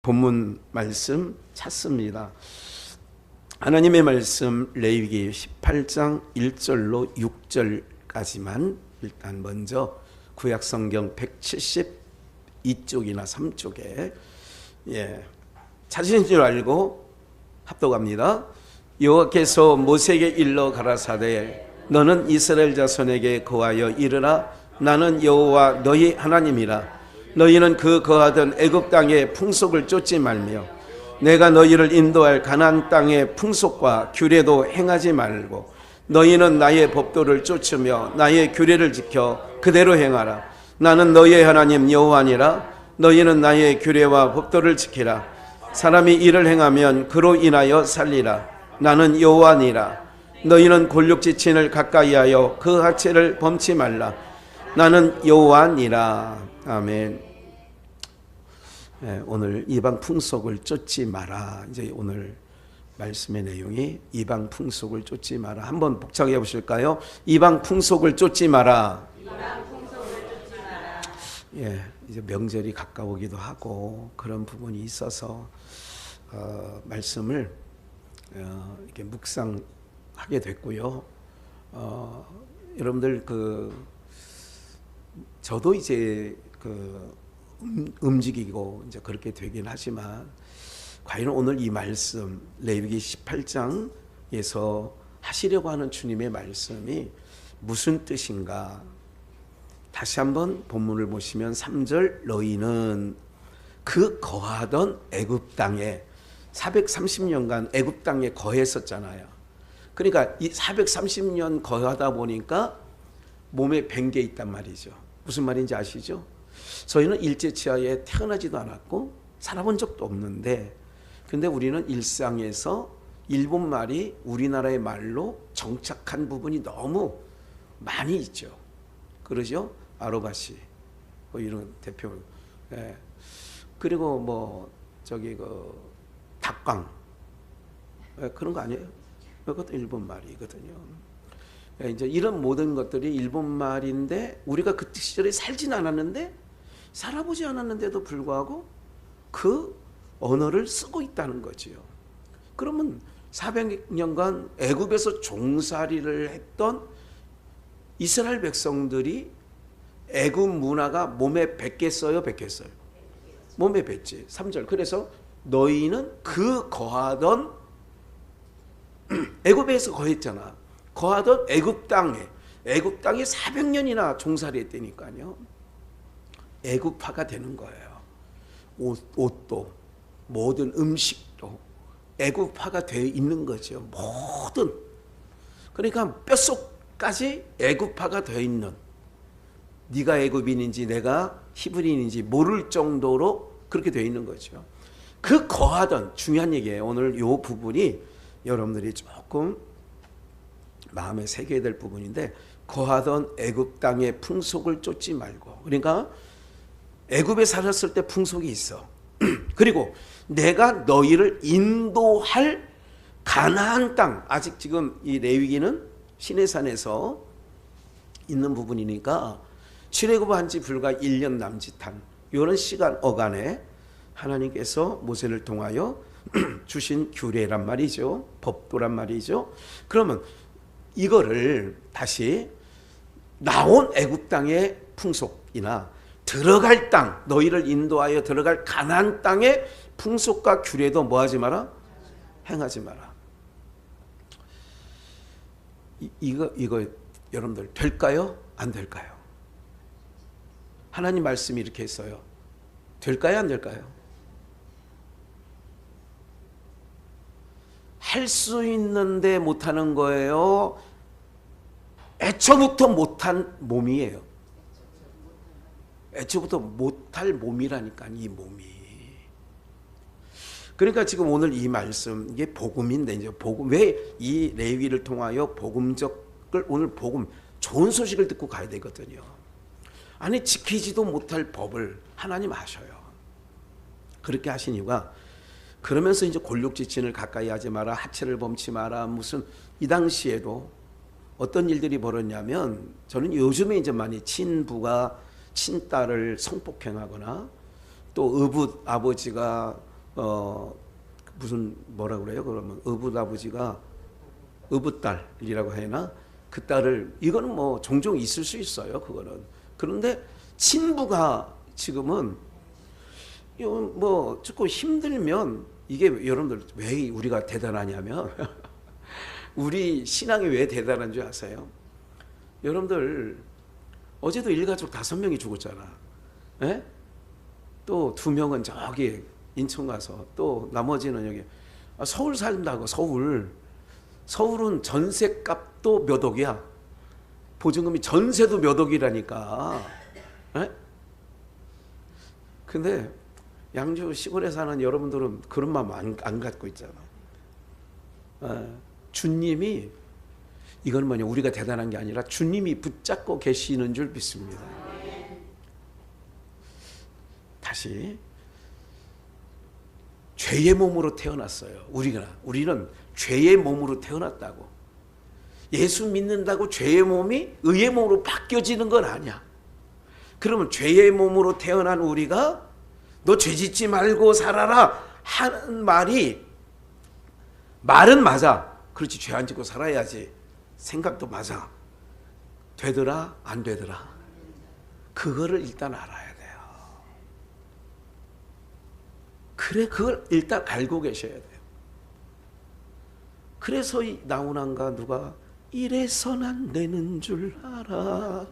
본문 말씀 찾습니다. 하나님의 말씀 레위기 18장 1절로 6절까지만 일단 먼저 구약성경 172쪽이나 3쪽에 찾으신 줄 알고 합독합니다. 여호와께서 모세에게 일러 가라사대 너는 이스라엘 자손에게 거하여 이르라 나는 여호와 너희 하나님이라. 너희는 그 거하던 애굽 땅의 풍속을 쫓지 말며 내가 너희를 인도할 가나안 땅의 풍속과 규례도 행하지 말고 너희는 나의 법도를 쫓으며 나의 규례를 지켜 그대로 행하라. 나는 너희의 하나님 여호와니라. 너희는 나의 규례와 법도를 지키라. 사람이 이를 행하면 그로 인하여 살리라. 나는 여호와니라. 너희는 골육지친을 가까이하여 그 하체를 범치 말라. 나는 여호와니라. 아멘. 오늘 이방 풍속을 쫓지 마라. 이제 오늘 말씀의 내용이 이방 풍속을 쫓지 마라. 한번 복창해 보실까요? 이방 풍속을 쫓지 마라. 이제 명절이 가까우기도 하고 그런 부분이 있어서 말씀을 이렇게 묵상하게 됐고요. 여러분들 저도 이제 움직이고 이제 그렇게 되긴 하지만 과연 오늘 이 말씀 레위기 18장에서 하시려고 하는 주님의 말씀이 무슨 뜻인가? 다시 한번 본문을 보시면 3절 너희는 그 거하던 애굽 땅에 430년간 애굽 땅에 거했었잖아요. 그러니까 이 430년 거하다 보니까 몸에 밴 게 있단 말이죠. 무슨 말인지 아시죠? 저희는 일제치하에 태어나지도 않았고 살아본 적도 없는데 근데 우리는 일상에서 일본 말이 우리나라의 말로 정착한 부분이 너무 많이 있죠. 그러죠? 아로바시 이런 대표. 그리고 닭광 그런 거 아니에요? 그것도 일본 말이거든요. 이제 이런 모든 것들이 일본 말인데 우리가 그 시절에 살진 않았는데 살아보지 않았는데도 불구하고 그 언어를 쓰고 있다는 거지요. 그러면 400년간 애굽에서 종살이를 했던 이스라엘 백성들이 애굽 문화가 몸에 뱉겠어요? 뱉겠어요? 몸에 뱉지. 3절. 그래서 너희는 그 거하던 애굽에서 거했잖아. 거하던 애굽 땅에 400년이나 종살이 했다니까요. 애굽화가 되는 거예요. 옷도 모든 음식도 애굽화가 되어 있는 거죠. 모든. 그러니까 뼛속까지 애굽화가 되어 있는 네가 애굽인인지 내가 히브리인인지 모를 정도로 그렇게 되어 있는 거죠. 그 거하던 중요한 얘기예요. 오늘 이 부분이 여러분들이 조금 마음에 새겨야 될 부분인데 거하던 애굽 땅의 풍속을 쫓지 말고 그러니까 애굽에 살았을 때 풍속이 있어. 그리고 내가 너희를 인도할 가나안 땅 아직 지금 이 레위기는 시내산에서 있는 부분이니까 출애굽한 지 불과 1년 남짓한 이런 시간 어간에 하나님께서 모세를 통하여 주신 규례란 말이죠. 법도란 말이죠. 그러면 이거를 다시 나온 애굽 땅의 풍속이나 들어갈 땅, 너희를 인도하여 들어갈 가나안 땅의 풍속과 규례도 뭐하지 마라? 행하지 마라. 이거 여러분들 될까요? 안 될까요? 하나님 말씀이 이렇게 했어요. 될까요? 안 될까요? 할 수 있는데 못하는 거예요? 애초부터 못한 몸이에요. 애초부터 못할 몸이라니까 이 몸이. 그러니까 지금 오늘 이 말씀 이게 복음인데 이제 복음 왜 이 레위를 통하여 복음적을 오늘 복음 좋은 소식을 듣고 가야 되거든요. 아니 지키지도 못할 법을 하나님 아셔요. 그렇게 하신 이유가 그러면서 이제 골육지친을 가까이 하지 마라, 하체를 범치 마라, 무슨 이 당시에도 어떤 일들이 벌어졌냐면 저는 요즘에 이제 많이 친부가 친딸을 성폭행하거나 또 의붓 아버지가 무슨 뭐라 그래요? 그러면 어부아버지가 어부딸이라고 해나 그 딸을 이거는 뭐 종종 있을 수 있어요. 그거는. 그런데 친부가 지금은 뭐 조금 힘들면 이게 여러분들 왜 우리가 대단하냐면 우리 신앙이 왜 대단한 줄 아세요? 여러분들 어제도 일가족 5명이 죽었잖아. 에? 또 2명은 저기 인천 가서 또 나머지는 여기 서울 산다고. 서울은 전세값도 몇 억이야. 보증금이 전세도 몇 억이라니까. 에? 근데 양주 시골에 사는 여러분들은 그런 마음 안 갖고 있잖아. 주님이 이건 뭐냐, 우리가 대단한 게 아니라 주님이 붙잡고 계시는 줄 믿습니다. 다시 죄의 몸으로 태어났어요. 우리는 죄의 몸으로 태어났다고. 예수 믿는다고 죄의 몸이 의의 몸으로 바뀌어지는 건 아니야. 그러면 죄의 몸으로 태어난 우리가 너 죄짓지 말고 살아라 하는 말은 맞아. 그렇지, 죄 안 짓고 살아야지. 생각도 맞아. 되더라 안 되더라. 그거를 일단 알아야 돼요. 그래, 그걸 일단 알고 계셔야 돼요. 그래서 이 나훈아가 누가 이래선 안 되는 줄 알아.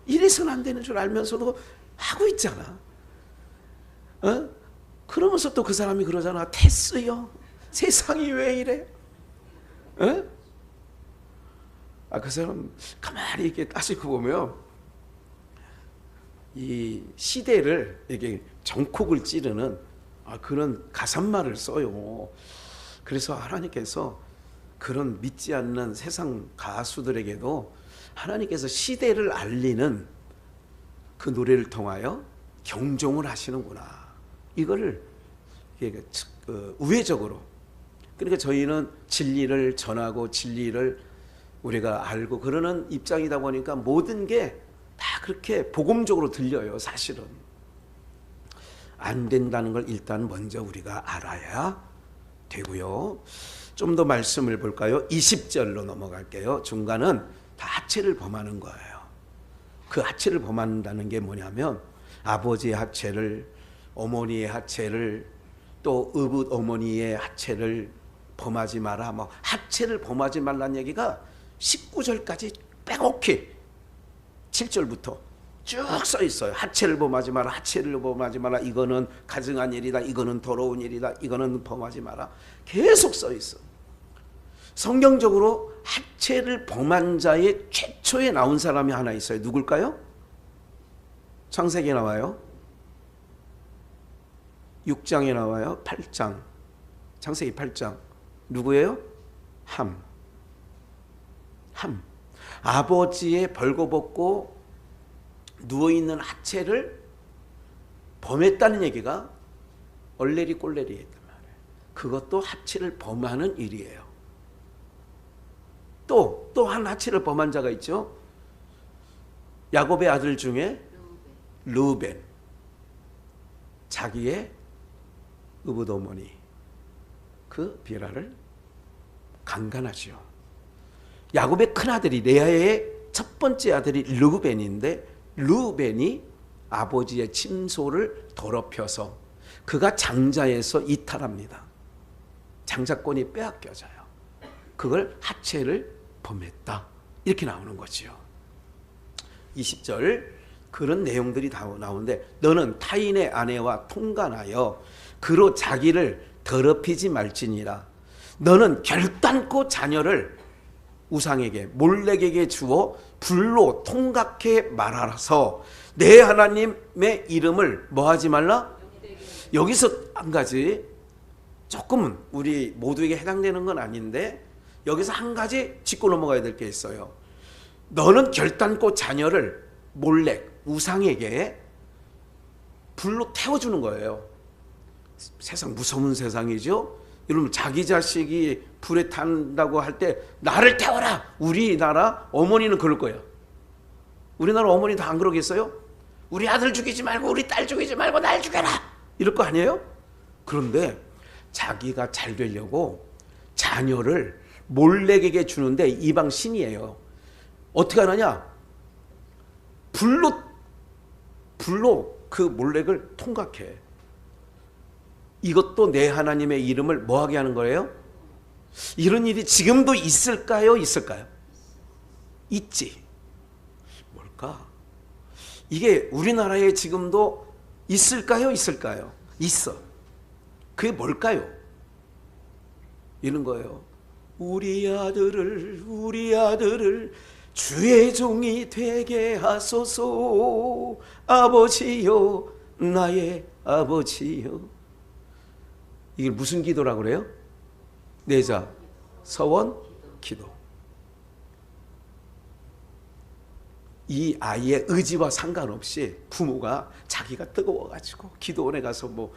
이래선 안 되는 줄 알면서도 하고 있잖아. 그러면서 또 그 사람이 그러잖아. 됐어요. 세상이 왜 이래? 그 사람 가만히 이렇게 따지고 보면 이 시대를 이렇게 정콕을 찌르는 그런 가산말을 써요. 그래서 하나님께서 그런 믿지 않는 세상 가수들에게도 하나님께서 시대를 알리는 그 노래를 통하여 경종을 하시는구나. 이거를 우회적으로. 그러니까 저희는 진리를 전하고 진리를 우리가 알고 그러는 입장이다 보니까 모든 게 다 그렇게 복음적으로 들려요. 사실은 안 된다는 걸 일단 먼저 우리가 알아야 되고요. 좀 더 말씀을 볼까요? 20절로 넘어갈게요. 중간은 다 하체를 범하는 거예요. 그 하체를 범한다는 게 뭐냐면 아버지의 하체를, 어머니의 하체를, 또 의붓 어머니의 하체를 범하지 마라. 뭐 하체를 범하지 말라는 얘기가 19절까지 빼곡히 7절부터 쭉 써 있어요. 하체를 범하지 마라. 하체를 범하지 마라. 이거는 가증한 일이다. 이거는 더러운 일이다. 이거는 범하지 마라. 계속 써 있어. 성경적으로 하체를 범한 자의 최초에 나온 사람이 하나 있어요. 누굴까요? 창세기에 나와요. 6장에 나와요. 8장. 창세기 8장. 누구예요? 함. 아버지의 벌거벗고 누워있는 하체를 범했다는 얘기가 얼레리 꼴레리 했단 말이에요. 그것도 하체를 범하는 일이에요. 또 한 하체를 범한 자가 있죠. 야곱의 아들 중에 르우벤. 자기의 의붓 어머니 그 비라를 강간하죠. 야곱의 큰아들이, 레아의 첫 번째 아들이 르우벤인데 르우벤이 아버지의 침소를 더럽혀서 그가 장자에서 이탈합니다. 장자권이 빼앗겨져요. 그걸 하체를 범했다. 이렇게 나오는 거죠. 20절 그런 내용들이 다 나오는데 너는 타인의 아내와 통간하여 그로 자기를 더럽히지 말지니라. 너는 결단코 자녀를 우상에게 몰렉에게 주어 불로 통각해 말아서 내 하나님의 이름을 뭐하지 말라? 여기서 한 가지 조금은 우리 모두에게 해당되는 건 아닌데 여기서 한 가지 짚고 넘어가야 될 게 있어요. 너는 결단코 자녀를 몰렉 우상에게 불로 태워주는 거예요. 세상 무서운 세상이죠. 여러분 자기 자식이 불에 탄다고 할 때 나를 태워라. 우리나라 어머니는 그럴 거예요. 우리나라 어머니 다 안 그러겠어요? 우리 아들 죽이지 말고 우리 딸 죽이지 말고 날 죽여라. 이럴 거 아니에요? 그런데 자기가 잘 되려고 자녀를 몰렉에게 주는데 이방 신이에요. 어떻게 하느냐? 불로 그 몰렉을 통각해. 이것도 내 하나님의 이름을 뭐하게 하는 거예요? 이런 일이 지금도 있을까요? 있을까요? 있지. 뭘까? 이게 우리나라에 지금도 있을까요? 있을까요? 있어. 그게 뭘까요? 이런 거예요. 우리 아들을 주의 종이 되게 하소서. 아버지요, 나의 아버지요. 이게 무슨 기도라고 그래요? 내자, 서원, 기도. 이 아이의 의지와 상관없이 부모가 자기가 뜨거워가지고 기도원에 가서 뭐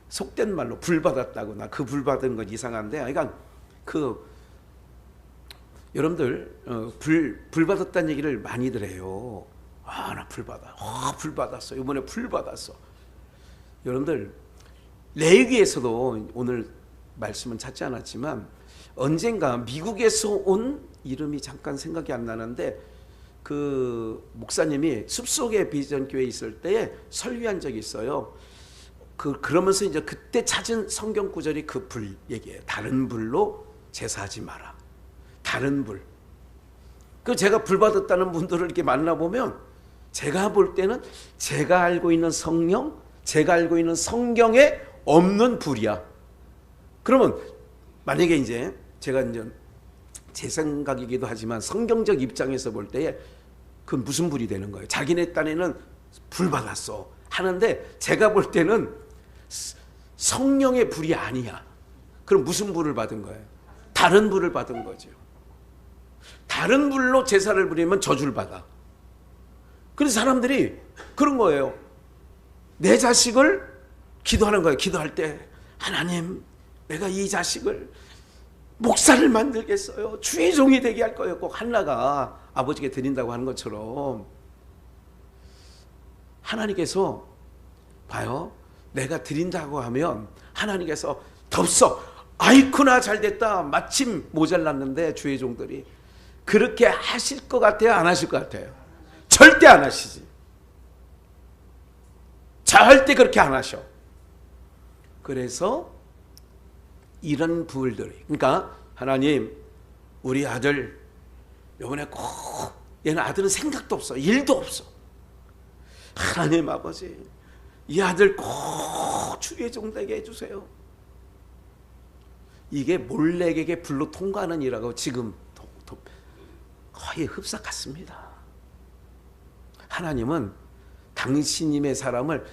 속된 말로 불 받았다거나 그 불 받은 건 이상한데, 그러니까 여러분들 불 받았다는 얘기를 많이들 해요. 아, 나 불 받아. 불 받았어. 이번에 불 받았어. 여러분들 레위기에서도 오늘 말씀은 찾지 않았지만 언젠가 미국에서 온 이름이 잠깐 생각이 안 나는데 그 목사님이 숲속의 비전교회에 있을 때 설교한 적이 있어요. 그러면서 이제 그때 찾은 성경 구절이 그 불 얘기예요. 다른 불로 제사하지 마라. 다른 불. 그 제가 불 받았다는 분들을 이렇게 만나보면 제가 볼 때는 제가 알고 있는 성령, 제가 알고 있는 성경에 없는 불이야. 그러면 만약에 이제 제가 이제 제 생각이기도 하지만 성경적 입장에서 볼 때에 그건 무슨 불이 되는 거예요? 자기네 딴에는 불 받았어 하는데 제가 볼 때는 성령의 불이 아니야. 그럼 무슨 불을 받은 거예요? 다른 불을 받은 거죠. 다른 불로 제사를 부리면 저주를 받아. 그래서 사람들이 그런 거예요. 내 자식을 기도하는 거예요. 기도할 때 하나님, 내가 이 자식을 목사를 만들겠어요. 주의 종이 되게 할 거예요. 꼭 한나가 아버지께 드린다고 하는 것처럼 하나님께서 봐요. 내가 드린다고 하면 하나님께서 덥석 아이쿠나 잘됐다. 마침 모자랐는데 주의 종들이 그렇게 하실 것 같아요? 안 하실 것 같아요? 절대 안 하시지. 절대 그렇게 안 하셔. 그래서 이런 부울들이, 그러니까 하나님, 우리 아들 이번에 꼭, 얘는 아들은 생각도 없어, 일도 없어. 하나님 아버지, 이 아들 꼭 주의 종 되게 해주세요. 이게 몰렉에게 불로 통과하는 일하고 지금 거의 흡사 같습니다. 하나님은 당신님의 사람을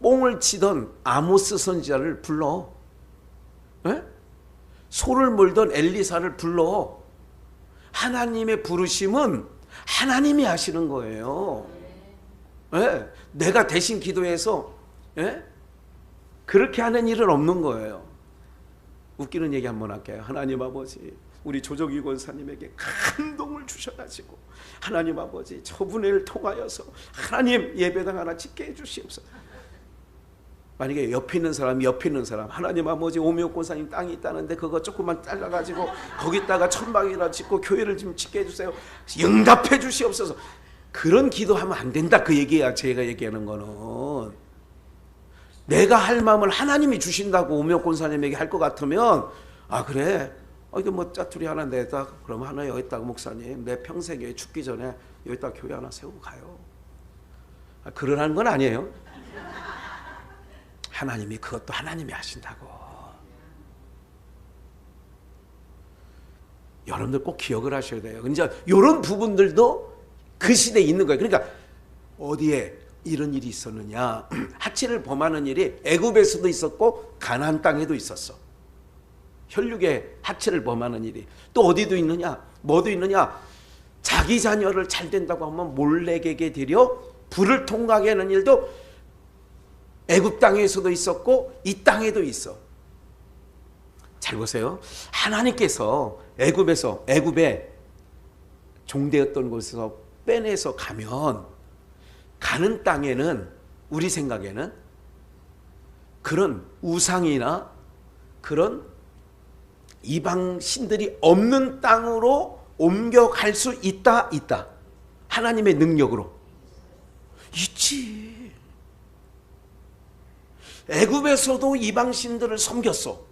뽕을 치던 아모스 선지자를 불러, 에? 소를 몰던 엘리사를 불러. 하나님의 부르심은 하나님이 하시는 거예요. 에? 내가 대신 기도해서 그렇게 하는 일은 없는 거예요. 웃기는 얘기 한번 할게요. 하나님 아버지, 우리 조정희 권사님에게 감동을 주셔가지고 하나님 아버지, 저분을 통하여서 하나님 예배당 하나 짓게 해주시옵소서. 만약에 옆에 있는 사람 하나님 아버지, 오미옥 권사님 땅이 있다는데 그거 조금만 잘라가지고 거기다가 천막이나 짓고 교회를 좀 짓게 해주세요. 응답해 주시옵소서. 그런 기도하면 안 된다, 그 얘기야. 제가 얘기하는 거는 내가 할 마음을 하나님이 주신다고 오미옥 권사님에게 할 것 같으면, 아 그래, 이거 뭐 짜투리 하나 내다, 그럼 하나 여기다가 목사님 내 평생에 죽기 전에 여기다 교회 하나 세우고 가요. 그러라는 건 아니에요. 하나님이 그것도 하나님이 하신다고. 여러분들 꼭 기억을 하셔야 돼요. 이제 이런 부분들도 그 시대에 있는 거예요. 그러니까 어디에 이런 일이 있었느냐? 하치를 범하는 일이 애굽에서도 있었고 가나안 땅에도 있었어. 혈육에 하치를 범하는 일이 또 어디도 있느냐? 뭐도 있느냐? 자기 자녀를 잘 된다고 하면 몰렉에게 드려 불을 통과하게 하는 일도 애굽 땅에서도 있었고 이 땅에도 있어. 잘 보세요. 하나님께서 애굽에 종되었던 곳에서 빼내서 가면 가는 땅에는 우리 생각에는 그런 우상이나 그런 이방 신들이 없는 땅으로 옮겨갈 수 있다. 하나님의 능력으로. 있지. 애굽에서도 이방 신들을 섬겼어.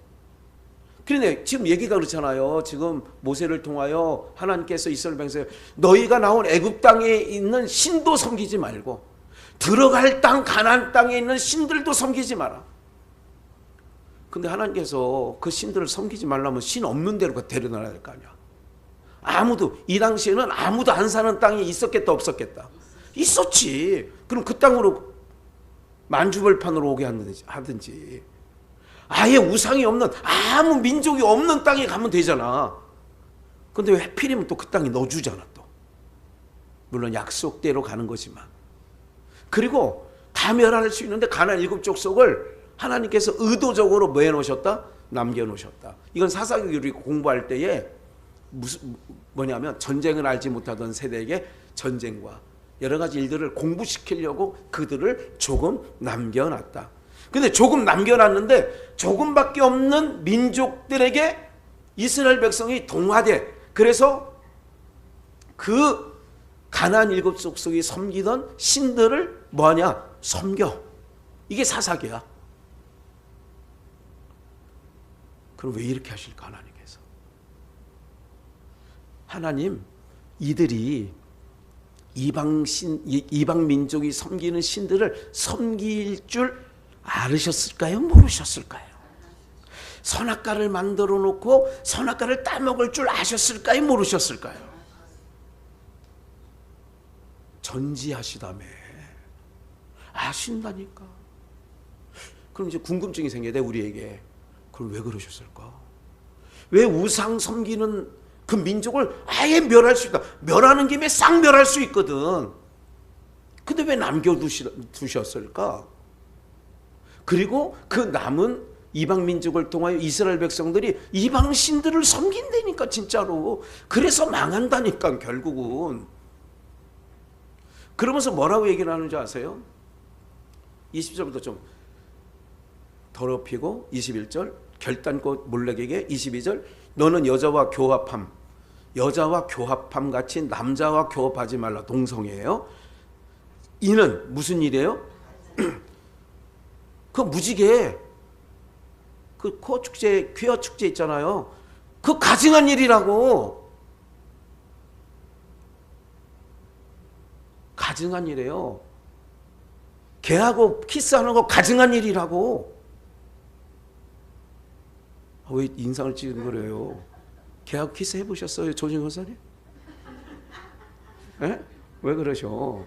그런데 지금 얘기가 그렇잖아요. 지금 모세를 통하여 하나님께서 이스라엘 백성에 너희가 나온 애굽 땅에 있는 신도 섬기지 말고 들어갈 땅 가나안 땅에 있는 신들도 섬기지 마라. 근데 하나님께서 그 신들을 섬기지 말라면 신 없는 데로 데려놔야 될 거 아니야. 아무도 이 당시에는 아무도 안 사는 땅이 있었겠다 없었겠다. 있었지. 그럼 그 땅으로 만주벌판으로 오게 하든지 아예 우상이 없는 아무 민족이 없는 땅에 가면 되잖아. 근데 왜 하필이면 또 그 땅에 넣어주잖아. 또 물론 약속대로 가는 거지만. 그리고 다 멸할 수 있는데 가나안 7족속을 하나님께서 의도적으로 뭐 해놓으셨다? 남겨놓으셨다. 이건 사사기 우리 공부할 때에 뭐냐면 전쟁을 알지 못하던 세대에게 전쟁과 여러 가지 일들을 공부시키려고 그들을 조금 남겨놨다. 근데 조금 남겨놨는데 조금밖에 없는 민족들에게 이스라엘 백성이 동화돼. 그래서 그 가나안 7족속이 섬기던 신들을 뭐하냐? 섬겨. 이게 사사기야. 그럼 왜 이렇게 하실까 하나님께서? 하나님 이들이 이방 민족이 섬기는 신들을 섬길 줄 알으셨을까요? 모르셨을까요? 선악과를 만들어 놓고 선악과를 따먹을 줄 아셨을까요? 모르셨을까요? 전지하시다며. 아신다니까. 그럼 이제 궁금증이 생겨야 돼 우리에게. 그럼 왜 그러셨을까? 왜 우상 섬기는 그 민족을 아예 멸할 수 있다. 멸하는 김에 싹 멸할 수 있거든. 근데 왜 남겨두셨을까? 그리고 그 남은 이방 민족을 통하여 이스라엘 백성들이 이방 신들을 섬긴다니까 진짜로. 그래서 망한다니까 결국은. 그러면서 뭐라고 얘기를 하는지 아세요? 20절부터 좀 더럽히고 21절 결단코 몰렉에게 22절 너는 여자와 교합함 같이 남자와 교합하지 말라. 동성애예요. 이는 무슨 일이에요? 그 무지개 그 코어 축제 퀴어 축제 있잖아요. 그 가증한 일이라고. 가증한 일이에요. 걔하고 키스하는 거 가증한 일이라고. 왜 인상을 찍는 거래요? 걔하고 키스 해보셨어요? 조진 권사님? 에? 왜 그러셔?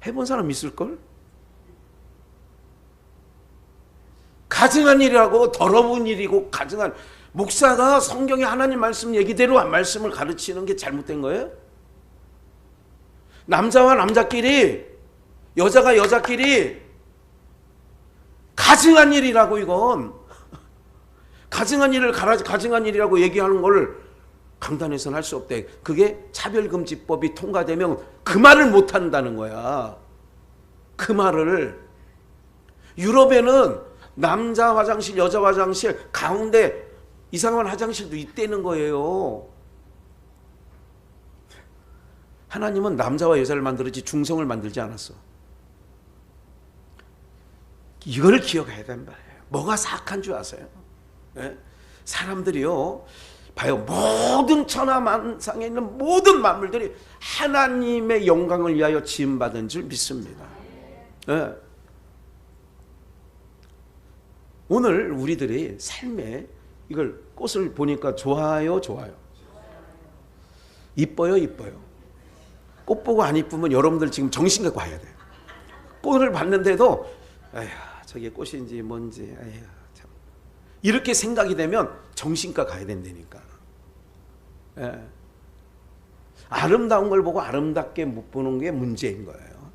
해본 사람 있을걸? 가증한 일이라고. 더러운 일이고 가증한. 목사가 성경의 하나님 말씀 얘기대로 말씀을 가르치는 게 잘못된 거예요? 남자와 남자끼리 여자가 여자끼리 가증한 일이라고. 이건 가증한 일을 가증한 일이라고 얘기하는 걸 강단에서는 할 수 없대. 그게 차별금지법이 통과되면 그 말을 못한다는 거야. 그 말을. 유럽에는 남자 화장실 여자 화장실 가운데 이상한 화장실도 있다는 거예요. 하나님은 남자와 여자를 만들었지 중성을 만들지 않았어. 이걸 기억해야 된다. 뭐가 사악한 줄 아세요? 네? 사람들이요, 봐요. 모든 천하만상에 있는 모든 만물들이 하나님의 영광을 위하여 지음받은 줄 믿습니다. 네. 오늘 우리들이 삶에 이걸 꽃을 보니까 좋아요, 좋아요. 이뻐요, 이뻐요. 꽃 보고 안 이쁘면 여러분들 지금 정신 갖고 와야 돼요. 꽃을 봤는데도 에휴, 저게 꽃인지 뭔지 에휴, 참. 이렇게 생각이 되면 정신과 가야 된다니까. 예. 아름다운 걸 보고 아름답게 못 보는 게 문제인 거예요.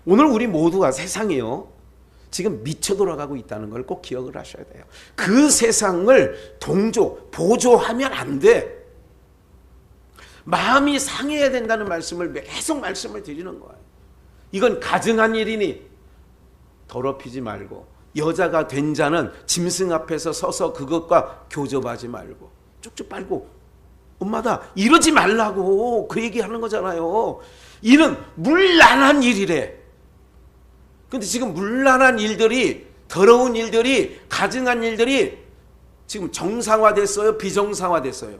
오늘 우리 모두가 세상이요, 지금 미쳐 돌아가고 있다는 걸 꼭 기억을 하셔야 돼요. 그 세상을 보조하면 안 돼. 마음이 상해야 된다는 말씀을 계속 말씀을 드리는 거예요. 이건 가증한 일이니 더럽히지 말고, 여자가 된 자는 짐승 앞에서 서서 그것과 교접하지 말고, 쭉쭉 빨고, 엄마다 이러지 말라고 그 얘기하는 거잖아요. 이는 문란한 일이래. 근데 지금 문란한 일들이, 더러운 일들이, 가증한 일들이 지금 정상화됐어요? 비정상화됐어요?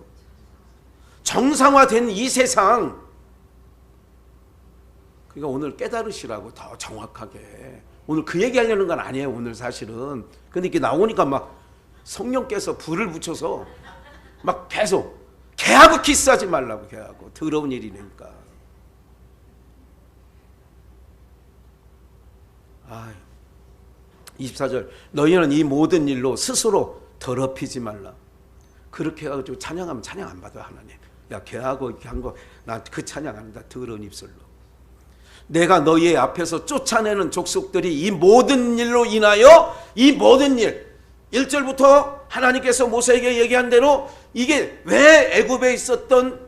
정상화된 이 세상. 그러니까 오늘 깨달으시라고, 더 정확하게. 오늘 그 얘기하려는 건 아니에요, 오늘 사실은. 근데 이렇게 나오니까 막 성령께서 불을 붙여서 막 계속 걔하고 키스하지 말라고, 걔하고. 더러운 일이니까. 24절, 너희는 이 모든 일로 스스로 더럽히지 말라. 그렇게 해가지고 찬양하면 찬양 안 받아요, 하나님. 야, 걔하고 이렇게 한 거 나 그 찬양 안 한다, 더러운 입술로. 내가 너희의 앞에서 쫓아내는 족속들이 이 모든 일로 인하여, 이 모든 일, 1절부터 하나님께서 모세에게 얘기한 대로, 이게 왜 애굽에 있었던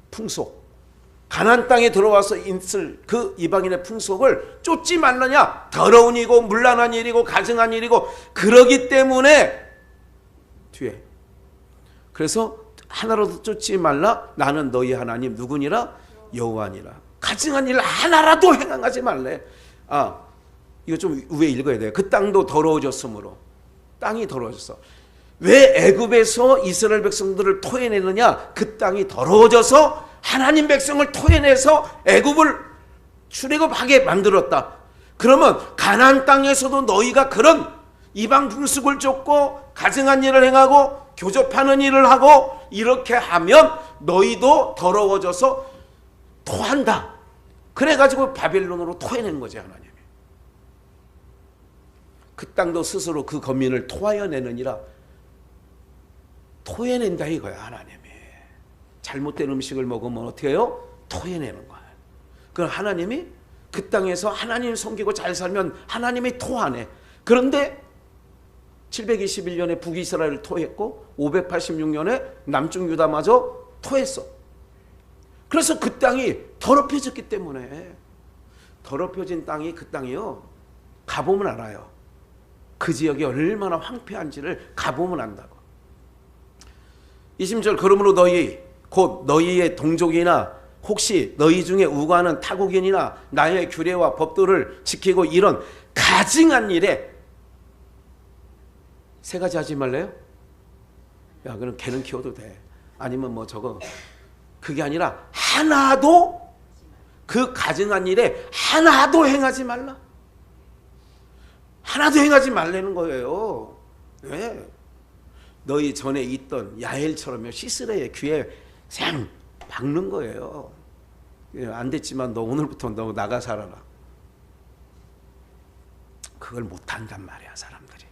풍속, 가나안 땅에 들어와서 있을 그 이방인의 풍속을 쫓지 말라냐? 더러운 일이고 문란한 일이고 가증한 일이고, 그러기 때문에 뒤에, 그래서 하나라도 쫓지 말라. 나는 너희 하나님 누구니라? 여호와니라. 가증한 일 하나라도 행하지 말래. 이거 좀 위에 읽어야 돼요. 그 땅도 더러워졌으므로. 땅이 더러워졌어. 왜 애굽에서 이스라엘 백성들을 토해내느냐? 그 땅이 더러워져서 하나님 백성을 토해내서 애굽을 출애굽하게 만들었다. 그러면 가나안 땅에서도 너희가 그런 이방 풍습을 쫓고 가증한 일을 행하고 교접하는 일을 하고 이렇게 하면 너희도 더러워져서 토한다. 그래가지고 바벨론으로 토해낸 거지, 하나님이. 그 땅도 스스로 그 거민을 토하여 내느니라. 토해낸다 이거야, 하나님이. 잘못된 음식을 먹으면 어떻게 해요? 토해내는 거야. 그럼 하나님이 그 땅에서 하나님 섬기고 잘 살면 하나님이 토하네. 그런데 721년에 북이스라엘을 토했고 586년에 남쪽 유다마저 토했어. 그래서 그 땅이 더럽혀졌기 때문에, 더럽혀진 땅이, 그 땅이요, 가보면 알아요. 그 지역이 얼마나 황폐한지를 가보면 안다고. 20절, 그러므로 너희 곧 너희의 동족이나 혹시 너희 중에 우고하는 타국인이나 나의 규례와 법도를 지키고 이런 가증한 일에, 세 가지 하지 말래요? 야, 그럼 개는 키워도 돼. 아니면 뭐 저거. 그게 아니라 하나도, 그 가증한 일에 하나도 행하지 말라. 하나도 행하지 말라는 거예요. 왜? 너희 전에 있던 야엘처럼요, 시스라의 귀에 생 박는 거예요. 안 됐지만 너 오늘부터 너 나가 살아라. 그걸 못한단 말이야, 사람들이.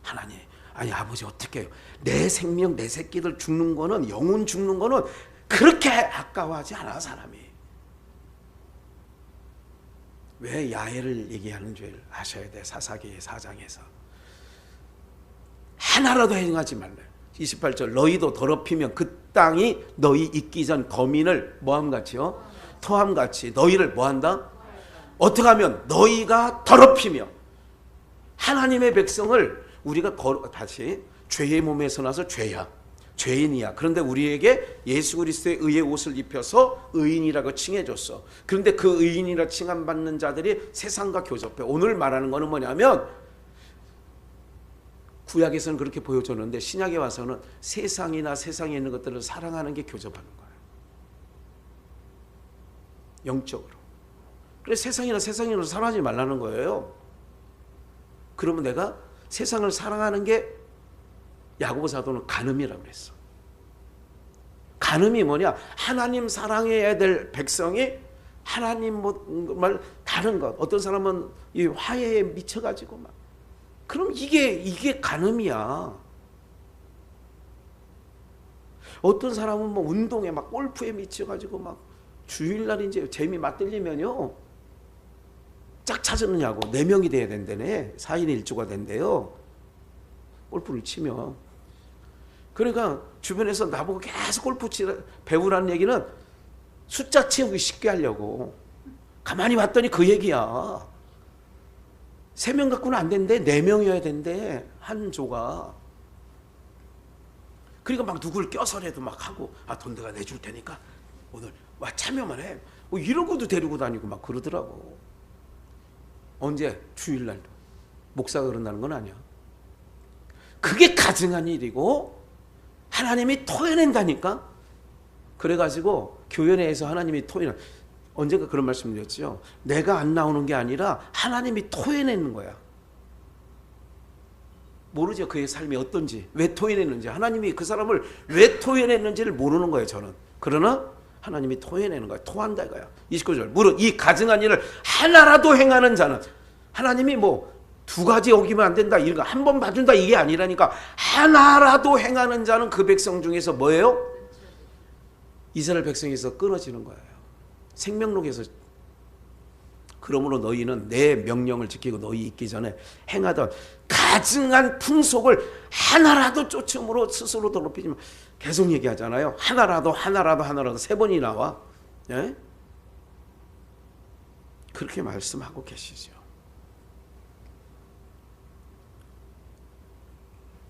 하나님, 아니 아버지 어떻게 해요? 내 생명, 내 새끼들 죽는 거는, 영혼 죽는 거는 그렇게 아까워하지 않아, 사람이. 왜 야엘을 얘기하는 줄 아셔야 돼. 사사기 4장에서 하나라도 행하지 말래. 28절, 너희도 더럽히면 그 땅이 너희 있기 전 거민을 뭐함같이요? 토함같이 너희를 뭐한다? 어떻게 하면? 너희가 더럽히며. 하나님의 백성을 우리가 다시 죄의 몸에서 나서 죄야, 죄인이야. 그런데 우리에게 예수 그리스도의 의의 옷을 입혀서 의인이라고 칭해줬어. 그런데 그 의인이라 칭함받는 자들이 세상과 교접해. 오늘 말하는 거는 뭐냐면, 구약에서는 그렇게 보여줬는데 신약에 와서는 세상이나 세상에 있는 것들을 사랑하는 게 교접하는 거예요, 영적으로. 그래서 세상이나 세상인을 사랑하지 말라는 거예요. 그러면 내가 세상을 사랑하는 게, 야고보 사도는 간음이라고 그랬어. 간음이 뭐냐? 하나님 사랑해야 될 백성이 하나님 말 다른 것. 어떤 사람은 이 화해에 미쳐가지고 막. 그럼 이게 간음이야. 어떤 사람은 뭐 운동에 막 골프에 미쳐가지고 막 주일날 이제 재미 맛들리면요, 짝 찾느냐고 4명이 돼야 된다네. 4인 1조가 된대요, 골프를 치면. 그러니까 주변에서 나보고 계속 골프 배우라는 얘기는 숫자 채우기 쉽게 하려고. 가만히 봤더니 그 얘기야. 3명 갖고는 안 된대. 4명이어야 된대. 한 조가. 그러니까 막 누굴 껴서라도 막 하고, 돈 내가 내줄 테니까 오늘 와 참여만 해. 이러고도 데리고 다니고 막 그러더라고. 언제? 주일날도. 목사가 그런다는 건 아니야. 그게 가증한 일이고 하나님이 토해낸다니까. 그래가지고 교회 내에서 하나님이 토해내. 언젠가 그런 말씀 드렸죠. 내가 안 나오는 게 아니라 하나님이 토해내는 거야. 모르죠. 그의 삶이 어떤지, 왜 토해내는지, 하나님이 그 사람을 왜 토해내는지를 모르는 거예요. 저는. 그러나 하나님이 토해내는 거야. 토한다 이거야. 29절. 무릇 이 가증한 일을 하나라도 행하는 자는, 하나님이 뭐 2가지 어기면 안 된다, 이런 거 한 번 봐준다 이게 아니라니까. 하나라도 행하는 자는 그 백성 중에서 뭐예요? 이스라엘 백성에서 끊어지는 거예요. 생명록에서. 그러므로 너희는 내 명령을 지키고 너희 있기 전에 행하던 가증한 풍속을 하나라도 쫓음으로 스스로 더럽히지 마. 계속 얘기하잖아요. 하나라도 3번이 나와. 예? 그렇게 말씀하고 계시죠.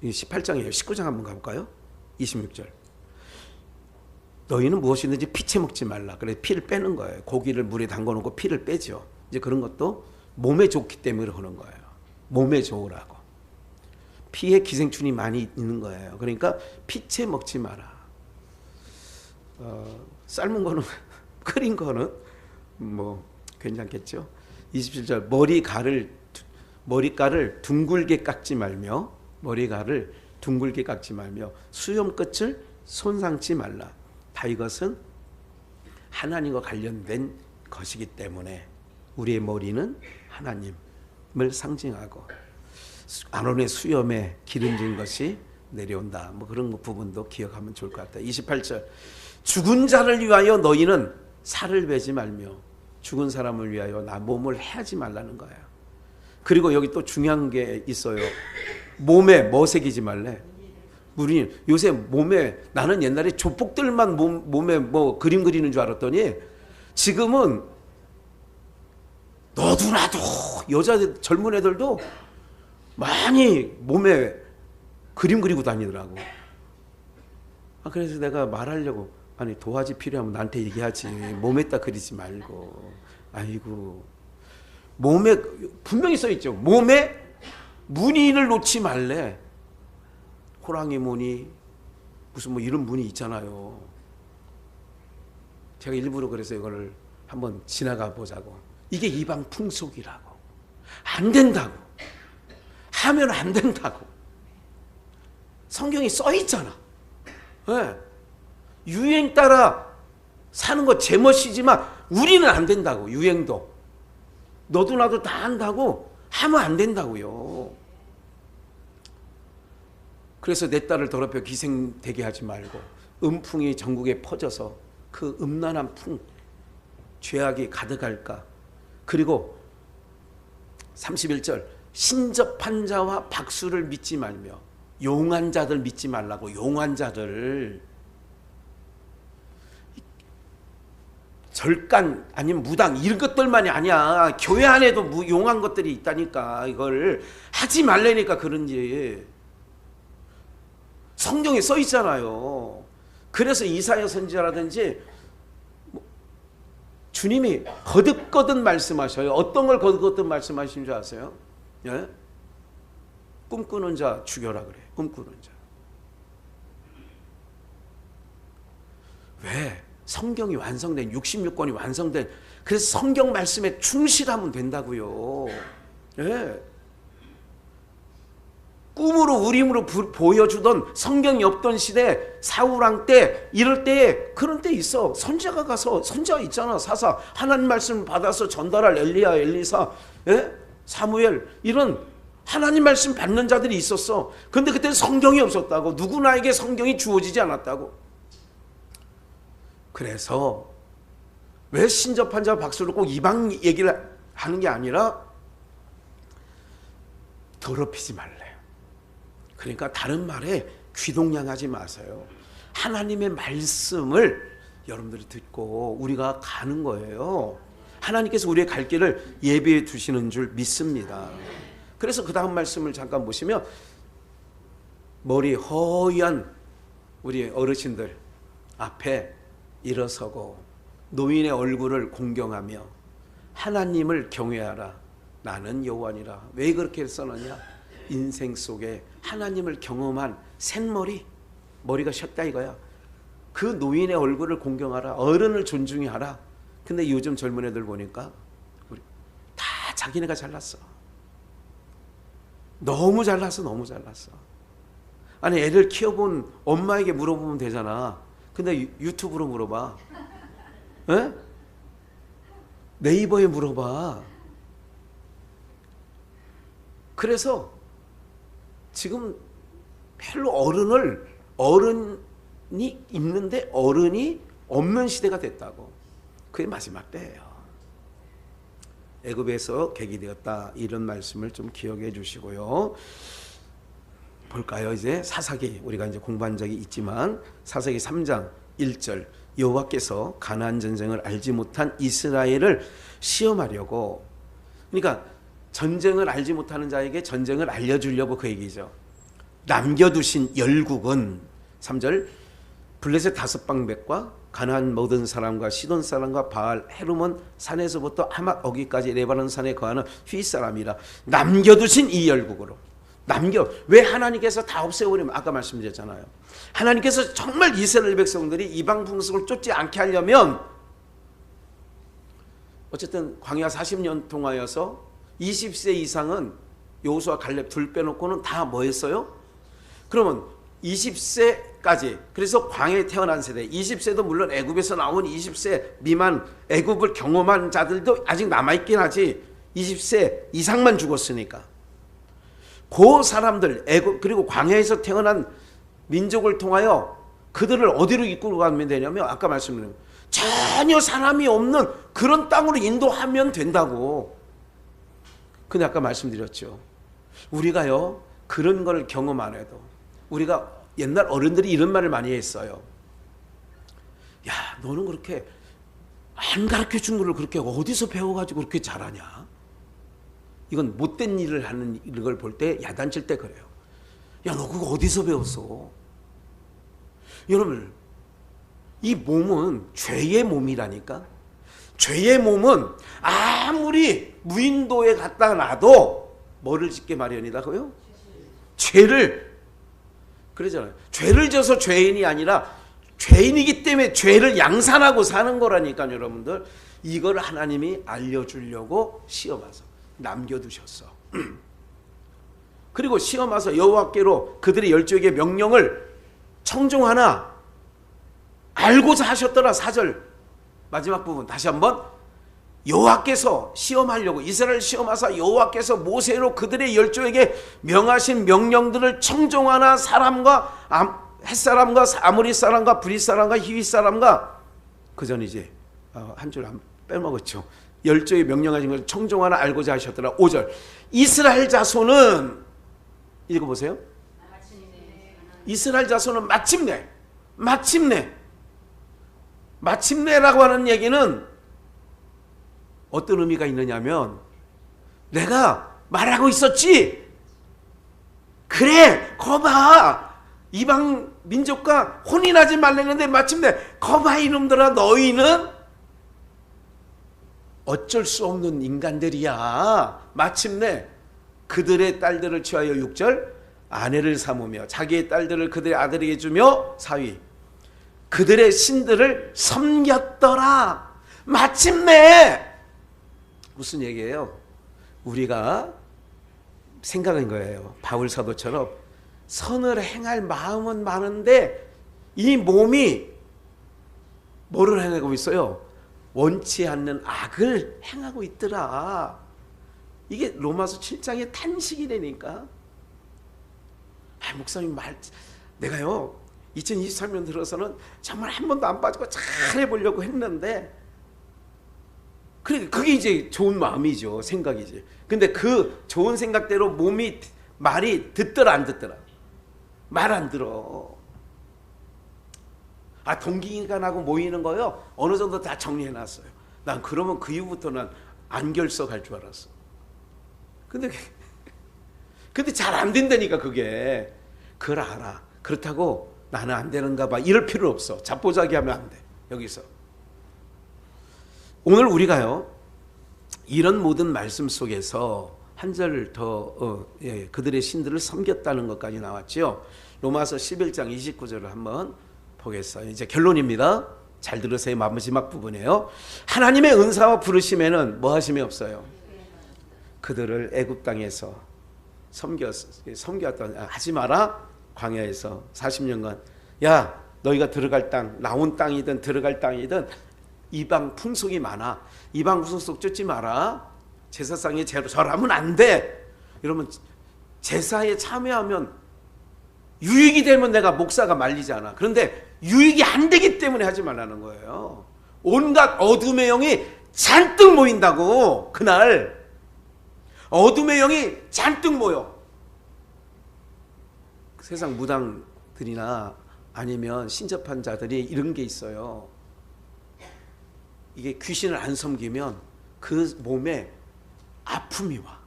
18장이에요. 19장 한번 가볼까요? 26절. 너희는 무엇이든지 피채 먹지 말라. 그래 피를 빼는 거예요. 고기를 물에 담궈놓고 피를 빼죠. 이제 그런 것도 몸에 좋기 때문에 그러는 거예요. 몸에 좋으라고. 피에 기생충이 많이 있는 거예요. 그러니까 피채 먹지 마라. 삶은 거는 끓인 거는 뭐 괜찮겠죠. 27절. 머리카락을 둥글게 깎지 말며 수염 끝을 손상치 말라. 다 이것은 하나님과 관련된 것이기 때문에 우리의 머리는 하나님을 상징하고 아론의 수염에 기름진 것이 내려온다. 뭐 그런 부분도 기억하면 좋을 것 같아요. 28절. 죽은 자를 위하여 너희는 살을 베지 말며 죽은 사람을 위하여 나 몸을 해하지 말라는 거예요. 그리고 여기 또 중요한 게 있어요. 몸에 뭐 새기지 말래? 우리 요새 몸에, 나는 옛날에 조폭들만 몸에 뭐 그림 그리는 줄 알았더니 지금은 너도 나도 여자 젊은 애들도 많이 몸에 그림 그리고 다니더라고. 그래서 내가 말하려고, 아니 도화지 필요하면 나한테 얘기하지, 몸에다 그리지 말고. 아이고, 몸에 분명히 써 있죠. 몸에 무늬를 놓지 말래. 호랑이 무늬, 무슨 뭐 이런 무늬 있잖아요. 제가 일부러 그래서 이거를 한번 지나가 보자고. 이게 이방 풍속이라고. 안 된다고. 하면 안 된다고. 성경이 써 있잖아. 네. 유행 따라 사는 거 제멋이지만 우리는 안 된다고. 유행도. 너도 나도 다 한다고 하면 안 된다고요. 그래서 내 딸을 더럽혀 기생되게 하지 말고, 음풍이 전국에 퍼져서 그 음란한 풍, 죄악이 가득할까. 그리고 31절. 신접한 자와 박수를 믿지 말며, 용한 자들 믿지 말라고. 용한 자들, 절간 아니면 무당 이런 것들만이 아니야. 교회 안에도 용한 것들이 있다니까. 이걸 하지 말라니까 그런지. 성경에 써 있잖아요. 그래서 이사야 선지자라든지 주님이 거듭거듭 말씀하셔요. 어떤 걸 거듭거듭 말씀하신 줄 아세요? 예? 꿈꾸는 자 죽여라 그래. 꿈꾸는 자. 왜? 성경이 완성된, 66권이 완성된, 그래서 성경 말씀에 충실하면 된다고요. 예. 꿈으로 우림으로 보여주던 성경이 없던 시대, 사울왕 때, 이럴 때, 그런 때 있어. 선지자가 가서, 선지자 있잖아. 사사 하나님 말씀 받아서 전달할 엘리야, 엘리사, 예? 사무엘, 이런 하나님 말씀 받는 자들이 있었어. 그런데 그때는 성경이 없었다고. 누구나에게 성경이 주어지지 않았다고. 그래서 왜 신접한 자 박수를 꼭 이방 얘기를 하는 게 아니라 더럽히지 말래요. 그러니까 다른 말에 귀동냥하지 마세요. 하나님의 말씀을 여러분들이 듣고 우리가 가는 거예요. 하나님께서 우리의 갈 길을 예비해 두시는 줄 믿습니다. 그래서 그 다음 말씀을 잠깐 보시면 머리 허연 우리 어르신들 앞에 일어서고 노인의 얼굴을 공경하며 하나님을 경외하라. 나는 여호와니라. 왜 그렇게 써놨냐? 인생 속에 하나님을 경험한 생머리, 머리가 셨다 이거야. 그 노인의 얼굴을 공경하라. 어른을 존중하라. 근데 요즘 젊은 애들 보니까 우리 다 자기네가 잘났어. 너무 잘났어. 너무 잘났어. 아니 애를 키워본 엄마에게 물어보면 되잖아. 근데 유튜브로 물어봐. 에? 네이버에 물어봐. 그래서 지금 별로 어른이 있는데 어른이 없는 시대가 됐다고. 그게 마지막 때예요. 애굽에서 객이되었다. 이런 말씀을 좀 기억해 주시고요. 볼까요? 이제 사사기 우리가 이제 공부한 적이 있지만 사사기 3장 1절 여호와께서 가나안 전쟁을 알지 못한 이스라엘을 시험하려고, 그러니까 전쟁을 알지 못하는 자에게 전쟁을 알려주려고 그 얘기죠. 남겨두신 열국은 3절 블레셋 5방백과 가나안 모든 사람과 시돈 사람과 바알 헤르몬 산에서부터 하맛 어기까지 레바논 산에 거하는 휘 사람이라. 남겨두신 이 열국으로. 왜 하나님께서 다 없애버리면, 아까 말씀드렸잖아요. 하나님께서 정말 이스라엘 백성들이 이방 풍습을 쫓지 않게 하려면 어쨌든 광야 40년 동안여서 20세 이상은 여호수아 갈렙 둘 빼놓고는 다 뭐 했어요? 그러면 20세까지, 그래서 광야에 태어난 세대, 20세도 물론 애굽에서 나온 20세 미만 애굽을 경험한 자들도 아직 남아있긴 하지. 20세 이상만 죽었으니까 그 사람들 애굽 그리고 광야에서 태어난 민족을 통하여 그들을 어디로 이끌고 가면 되냐면 아까 말씀드린 전혀 사람이 없는 그런 땅으로 인도하면 된다고. 근데 아까 말씀드렸죠. 우리가요 그런 걸 경험 안 해도, 우리가 옛날 어른들이 이런 말을 많이 했어요. 야, 너는 그렇게 안 가르쳐 준 거를 그렇게 어디서 배워가지고 그렇게 잘하냐? 이건 못된 일을 하는 걸 볼 때 야단칠 때 그래요. 야, 너 그거 어디서 배웠어? 여러분, 이 몸은 죄의 몸이라니까. 죄의 몸은 아무리 무인도에 갖다 놔도 뭐를 짓게 마련이다고요? 죄를. 그러잖아요. 죄를 져서 죄인이 아니라 죄인이기 때문에 죄를 양산하고 사는 거라니까요, 여러분들. 이걸 하나님이 알려주려고 시험 와서 남겨두셨어. 그리고 시험 와서 여호와께로 그들의 열조에게 명령을 청종하나 알고자 하셨더라. 4절 마지막 부분 다시 한번, 여호와께서 시험하려고, 이스라엘 시험하사 여호와께서 모세로 그들의 열조에게 명하신 명령들을 청종하나 사람과 햇사람과 아모리 사람과 브릿 사람과 히윗 사람과, 그 전 이제 한 줄 빼먹었죠. 열조의 명령하신 것을 청종하나 알고자 하셨더라. 5절 이스라엘 자손은, 읽어보세요. 이스라엘 자손은 마침내라고 하는 얘기는 어떤 의미가 있느냐면, 내가 말하고 있었지. 그래, 거봐. 이방 민족과 혼인하지 말랬는데 마침내 거봐 이놈들아, 너희는 어쩔 수 없는 인간들이야. 마침내 그들의 딸들을 취하여 6절 아내를 삼으며 자기의 딸들을 그들의 아들에게 주며 4위 그들의 신들을 섬겼더라. 마침내 무슨 얘기예요? 우리가 생각한 거예요. 바울 사도처럼 선을 행할 마음은 많은데 이 몸이 뭐를 행하고 있어요? 원치 않는 악을 행하고 있더라. 이게 로마서 7장의 탄식이라니까. 목사님 내가요 2023년 들어서는 정말 한 번도 안 빠지고 잘 해보려고 했는데, 그게 이제 좋은 마음이죠. 생각이지. 근데 그 좋은 생각대로 몸이 말이 듣더라 안 듣더라? 말 안 들어. 동기간하고 모이는 거요 어느 정도 다 정리해놨어요. 난 그러면 그 이후부터 난 안결석할 줄 알았어. 근데 잘 안 된다니까 그게. 그걸 알아. 그렇다고 나는 안 되는가 봐 이럴 필요 없어. 자포자기 하면 안 돼. 여기서 오늘 우리가요 이런 모든 말씀 속에서 한 절 더 그들의 신들을 섬겼다는 것까지 나왔죠. 로마서 11장 29절을 한번 보겠어요. 이제 결론입니다. 잘 들으세요. 마지막 부분이에요. 하나님의 은사와 부르심에는 뭐 하심이 없어요. 그들을 애굽 땅에서 섬겼던 하지 마라. 광야에서 40년간 야 너희가 들어갈 땅 나온 땅이든 들어갈 땅이든 이방 풍속이 많아. 이방 풍속 쫓지 마라. 제사상에 절하면 안 돼. 이러면 제사에 참여하면 유익이 되면 내가 목사가 말리잖아. 그런데 유익이 안 되기 때문에 하지 말라는 거예요. 온갖 어둠의 영이 잔뜩 모인다고. 그날 어둠의 영이 잔뜩 모여. 세상 무당들이나 아니면 신접한 자들이 이런 게 있어요. 이게 귀신을 안 섬기면 그 몸에 아픔이 와.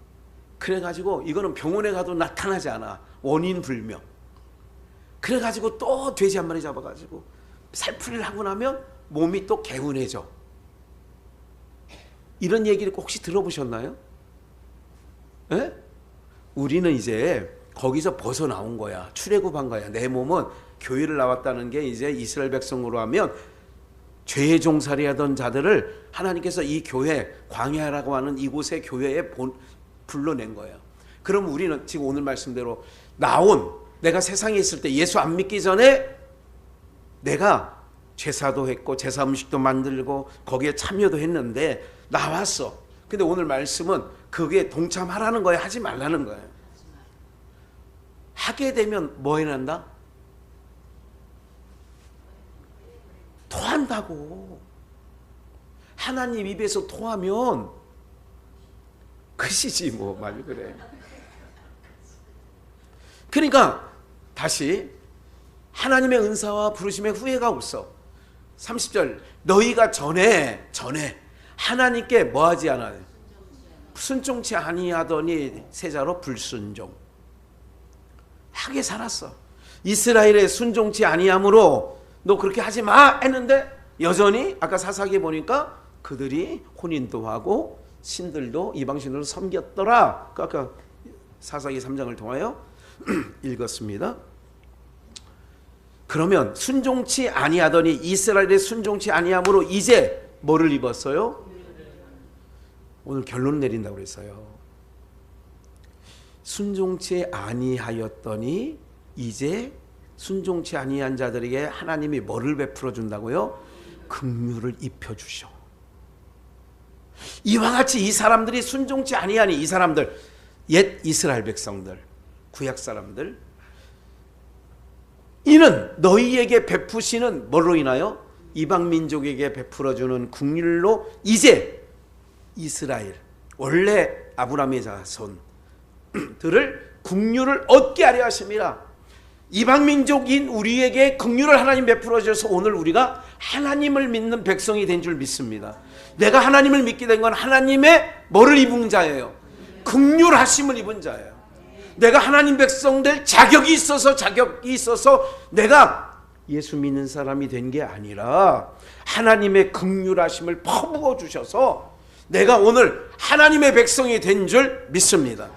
그래가지고 이거는 병원에 가도 나타나지 않아. 원인 불명. 그래가지고 또 돼지 한 마리 잡아가지고 살풀이를 하고 나면 몸이 또 개운해져. 이런 얘기를 혹시 들어보셨나요? 에? 우리는 이제 거기서 벗어나온 거야. 출애굽한 거야. 내 몸은 교회를 나왔다는 게 이제 이스라엘 백성으로 하면 죄의 종살이 하던 자들을 하나님께서 이 교회, 광야라고 하는 이곳의 교회에 불러낸 거예요. 그럼 우리는 지금 오늘 말씀대로 내가 세상에 있을 때 예수 안 믿기 전에 내가 제사도 했고 제사 음식도 만들고 거기에 참여도 했는데 나왔어. 근데 오늘 말씀은 그게 동참하라는 거예요. 하지 말라는 거예요. 하게 되면 뭐 해난다? 토한다고. 하나님 입에서 토하면 끝이지 뭐. 말 그래. 그러니까 다시 하나님의 은사와 부르심의 후회가 없어. 30절 너희가 전에 하나님께 뭐하지 않아요? 순종치 아니하더니 세자로 불순종 하게 살았어. 이스라엘의 순종치 아니함으로 너 그렇게 하지 마 했는데 여전히 아까 사사기 보니까 그들이 혼인도 하고 신들도 이방신으로 섬겼더라. 아까 사사기 3장을 통하여 읽었습니다. 그러면 순종치 아니하더니 이스라엘의 순종치 아니함으로 이제 뭐를 입었어요? 오늘 결론 내린다고 그랬어요. 순종치 아니하였더니 이제 순종치 아니한 자들에게 하나님이 뭐를 베풀어 준다고요? 긍휼을 입혀 주셔. 이와 같이 이 사람들이 순종치 아니하니 이 사람들 옛 이스라엘 백성들 구약 사람들 이는 너희에게 베푸시는 뭘로 인하여? 이방 민족에게 베풀어 주는 긍휼로 이제 이스라엘 원래 아브라함의 자손들을 긍휼을 얻게 하려 하심이라. 이방 민족인 우리에게 긍휼을 하나님 베풀어 주셔서 오늘 우리가 하나님을 믿는 백성이 된 줄 믿습니다. 내가 하나님을 믿게 된 건 하나님의 뭐를 입은 자예요? 긍휼하심을 입은 자예요. 내가 하나님 백성 될 자격이 있어서 내가 예수 믿는 사람이 된 게 아니라 하나님의 긍휼하심을 퍼부어 주셔서 내가 오늘 하나님의 백성이 된 줄 믿습니다.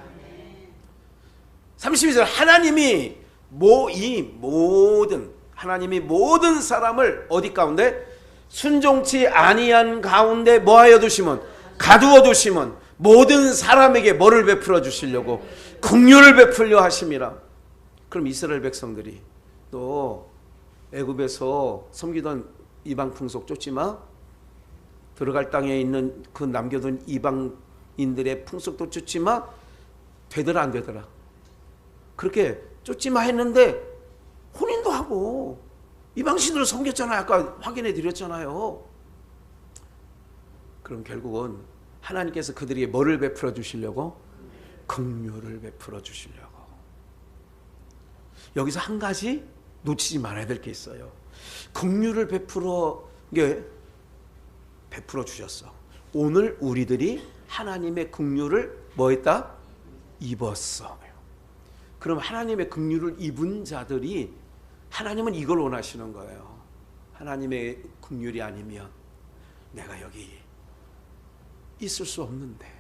32절 하나님이 하나님이 모든 사람을 어디 가운데? 순종치 아니한 가운데 뭐하여 두시면? 가두어 두시면 모든 사람에게 뭐를 베풀어 주시려고? 긍휼을 베풀려 하심이라. 그럼 이스라엘 백성들이 또 애굽에서 섬기던 이방 풍속 쫓지 마. 들어갈 땅에 있는 그 남겨둔 이방인들의 풍속도 쫓지 마. 되더라 안 되더라? 그렇게 쫓지 마 했는데 혼인도 하고 이방신으로 섬겼잖아요. 아까 확인해 드렸잖아요. 그럼 결국은 하나님께서 그들에게 뭐를 베풀어 주시려고? 긍휼을 베풀어 주시려고. 여기서 한 가지 놓치지 말아야 될 게 있어요. 긍휼을 베풀어 베풀어 주셨어. 오늘 우리들이 하나님의 긍휼을 뭐 했다? 입었어. 그럼 하나님의 긍휼을 입은 자들이 하나님은 이걸 원하시는 거예요. 하나님의 긍휼이 아니면 내가 여기 있을 수 없는데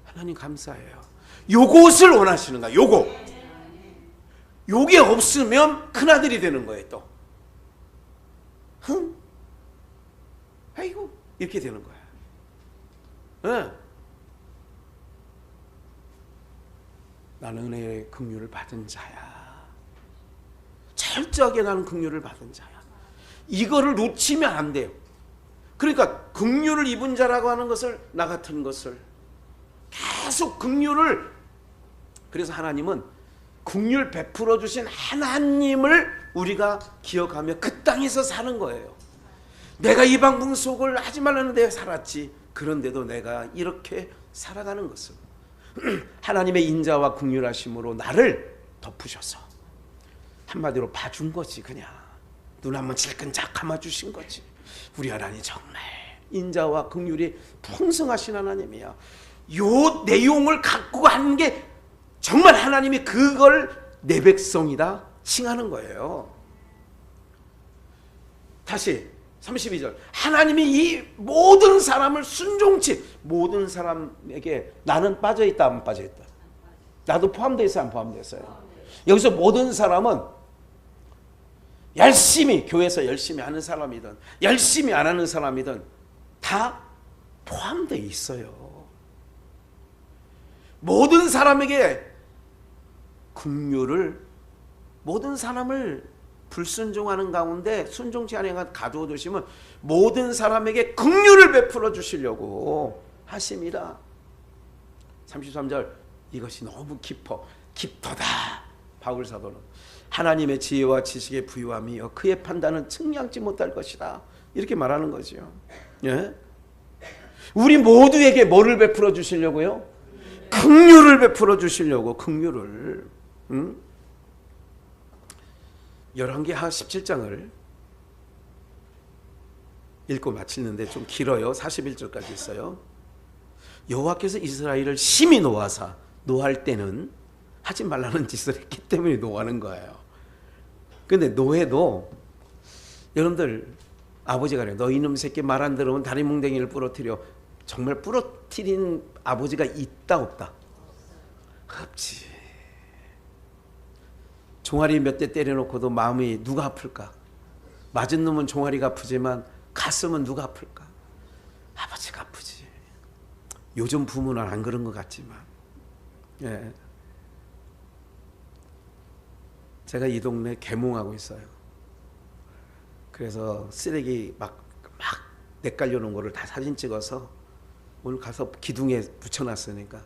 하나님 감사해요. 요것을 원하시는 거야. 요게 없으면 큰아들이 되는 거예요. 또 아이고 이렇게 되는 거야. 나는 은혜의 긍휼을 받은 자야. 철저하게 나는 긍휼을 받은 자야. 이거를 놓치면 안 돼요. 그러니까 긍휼을 입은 자라고 하는 것을, 나 같은 것을 계속 긍휼을, 그래서 하나님은 긍휼 베풀어 주신 하나님을 우리가 기억하며 그 땅에서 사는 거예요. 내가 이방 풍속을 하지 말라는데 살았지. 그런데도 내가 이렇게 살아가는 것은 하나님의 인자와 긍휼하심으로 나를 덮으셔서 한마디로 봐준 거지. 그냥 눈 한번 질끈짝 감아주신 거지. 우리 하나님 정말 인자와 긍휼이 풍성하신 하나님이야. 요 내용을 갖고 하는 게 정말 하나님이 그걸 내 백성이다 칭하는 거예요. 다시 32절, 하나님이 이 모든 사람을 순종치, 모든 사람에게 나는 빠져있다 안 빠져있다? 나도 포함되어 있어요 안 포함되어 있어요? 여기서 모든 사람은 열심히 교회에서 열심히 하는 사람이든 열심히 안 하는 사람이든 다 포함되어 있어요. 모든 사람에게 긍휼을, 모든 사람을 불순종하는 가운데 순종치 않은 가두어 두시면 모든 사람에게 긍휼을 베풀어 주시려고 하심이라. 33절, 이것이 너무 깊도다. 바울 사도는 하나님의 지혜와 지식의 부유함이여 그의 판단은 측량치 못할 것이다, 이렇게 말하는 거죠. 예? 우리 모두에게 뭐를 베풀어 주시려고요? 긍휼을 베풀어 주시려고. 긍휼을. 열왕기하 17장을 읽고 마치는데 좀 길어요. 41절까지 있어요. 여호와께서 이스라엘을 심히 노하사, 노할 때는 하지 말라는 짓을 했기 때문에 노하는 거예요. 근데 노해도 여러분들, 아버지가 그래요. 너 이놈 새끼 말 안 들으면 다리 뭉댕이를 부러뜨려. 정말 부러뜨린 아버지가 있다 없다? 없지. 종아리 몇 대 때려놓고도 마음이 누가 아플까? 맞은 놈은 종아리가 아프지만 가슴은 누가 아플까? 아버지가 아프지. 요즘 부모는 안 그런 것 같지만. 예. 제가 이 동네 개몽하고 있어요. 그래서 쓰레기 막 내깔려 놓은 거를 다 사진 찍어서 오늘 가서 기둥에 붙여놨으니까